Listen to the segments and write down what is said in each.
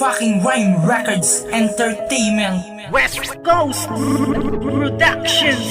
Fucking Rhyme Records Entertainment, West Coast Productions.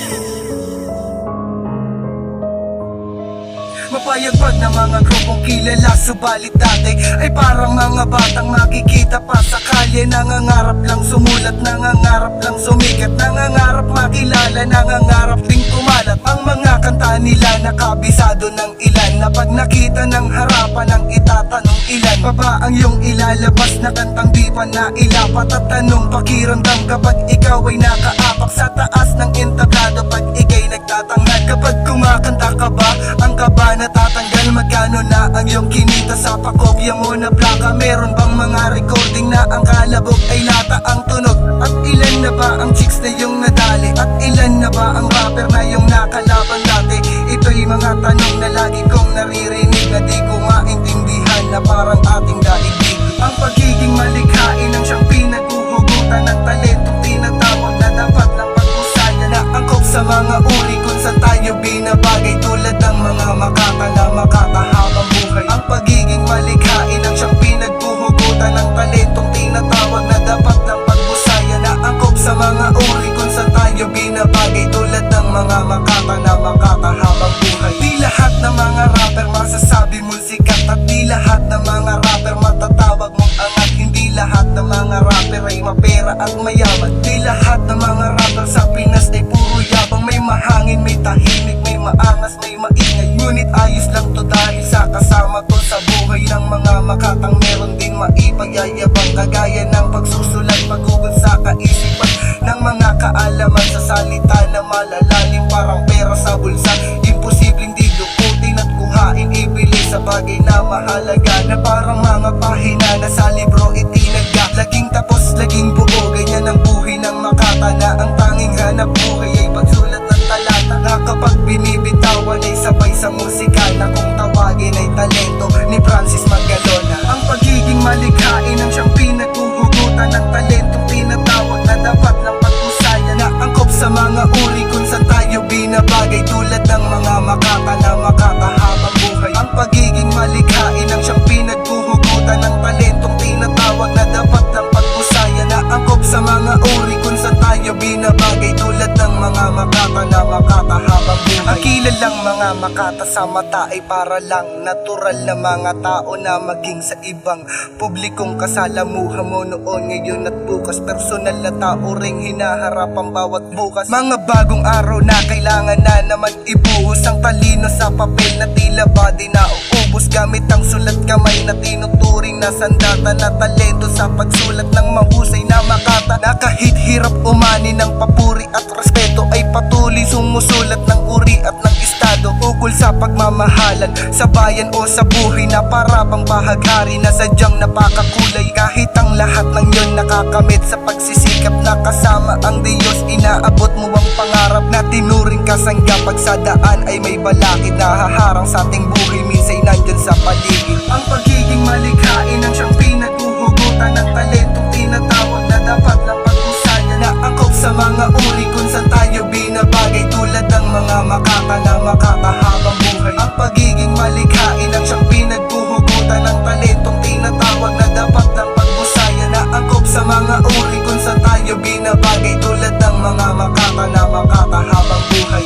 Mapayagpag na mga grupong kilala, subalit dati ay parang mga batang makikita pa sa kalye. Nangangarap lang sumulat, nangangarap lang sumikat, nangangarap makilala, nangangarap ding kumalat. Ang mga kanta nila nakabisado ng ilan, na pag nakita ng harapan ang itatanong ilan pa ba ang iyong ilalabas na kantang di pa na ilapat. At tanong pakiramdam kapag ikaw ay nakaapak sa taas ng entablado, pag ikay nagtatanghal. Kapag kumakanta ka ba, ang kaba natatanggal? Magkano na ang iyong kinita sa pakopya mo na plaka? Meron bang mga recording na ang kalabog ay lata ang tunog? At ilan na ba ang chicks na iyong nadali? At ilan na ba ang rapper na iyong nakalaban dati? Ito'y mga tanong na lagi kong naririnig, na di ko maintindihan, na parang ating daigdig. Ang pagiging malikhain ang siyang pinaghuhugutan ng talentong tinatawag na dapat lang pag-usayan. Na angkop sa mga uri kung saan tayo binabagay, tulad ng mga makata na makatahabang buhay. Ang pagiging malikhain ang siyang pinaghuhugutan ng talentong tinatawag na dapat lang pag-usayan. Na angkop sa mga uri kung saan tayo binabagay, tulad ng mga makata na makatahabang buhay. Di lahat ng mga rapper masasabi mong sikat, at di lahat ng mga rapper matatawag mong angat. Hindi lahat ng mga rapper ay mapera at mayaman. Di lahat ng mga rapper sa Pinas ay puro yabang. May mahangin, may tahimik, may maangas, may maingay. Ngunit ayos lang to dahil sa kasama ko sa buhay ng mga makatang meron din maipagyayabang. Kagaya ng pagsusulat, pagugol sa kaisipan ng mga kaalaman sa salita na malalalim, parang pera sa bulsa. Imposibleng di dukutin at kuhain, ibili sa bagay na mahalaga, na parang mga pahina na sa libro itinagya. Laging tapos, laging buo, ganyan ang buhay ng makata, na ang tanging hanap buhay ay pagsulat ng talata. Na kapag binibitawan ay sabay sa musika, na kung tawagin ay talento ni Francis Magalona. Ang pagiging malikhain ang siyang pinaghuhugutan ng talentong tinatawag na dapat lang pag-usayan. Na angkop sa mga uri kung saan tayo binabagay, tulad ng mga makata na makatahabang buhay. Ang pagiging malikhain ang siyang pinaghuhugutan ng talentong tinatawag na dapat lang pag-usayan. Na angkop sa mga uri kung saan tayo binabagay, tulad ng mga makata na makatahabang buhay. Ang kilalang mga makata sa mata ay para lang natural na mga tao, na maging sa ibang publikong kasalamuha mo noon, ngayon at bukas. Personal na tao ring hinaharap ang bawat bukas. Mga bagong araw na kailangan na naman ibuhos ang talino sa papel, na tila ba di na uubos gamit ang sulat kamay, na tinuturing na sandata na talento sa pagsulat ng mahusay na makata. Na kahit hirap umani ng papuri at respeto, ay patuloy sumusulat ng uri at ng estado, ukol sa pagmamahalan sa bayan o sa buhay, na para bang bahaghari na sadyang napakakulay. Kahit ang lahat ng yon nakakamit sa pagsisikap, na kasama ang Diyos inaabot mo ang pangarap, na tinuring kasangga pag sa daan ay may balakid na haharang sa ating buhay, minsay nandyan sa paligid. Ang pagiging malikhain ang siyang pinaghuhugutan ng talentong tinatawag na dapat lang pag-usayan. Na angkop sa mga uri kung saan tayo binabagay, tulad ng mga makata na makatahabang buhay. Ang pagiging malikhain ang siyang pinaghuhugutan ng talentong tinatawag na dapat lang pag-usayan. Na angkop sa mga uri kung saan tayo binabagay, tulad ng mga makata na makatahabang buhay.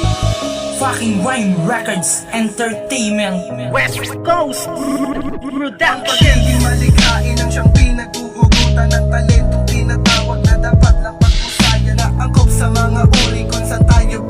Fucking Rhyme Records Entertainment, West Coast Ang Productions. pagiging malikhain ang siyang pinaghuhugutan ng talentong tinatawag na dapat lang pag-usayan. Na angkop sa mga uri kung saan tayo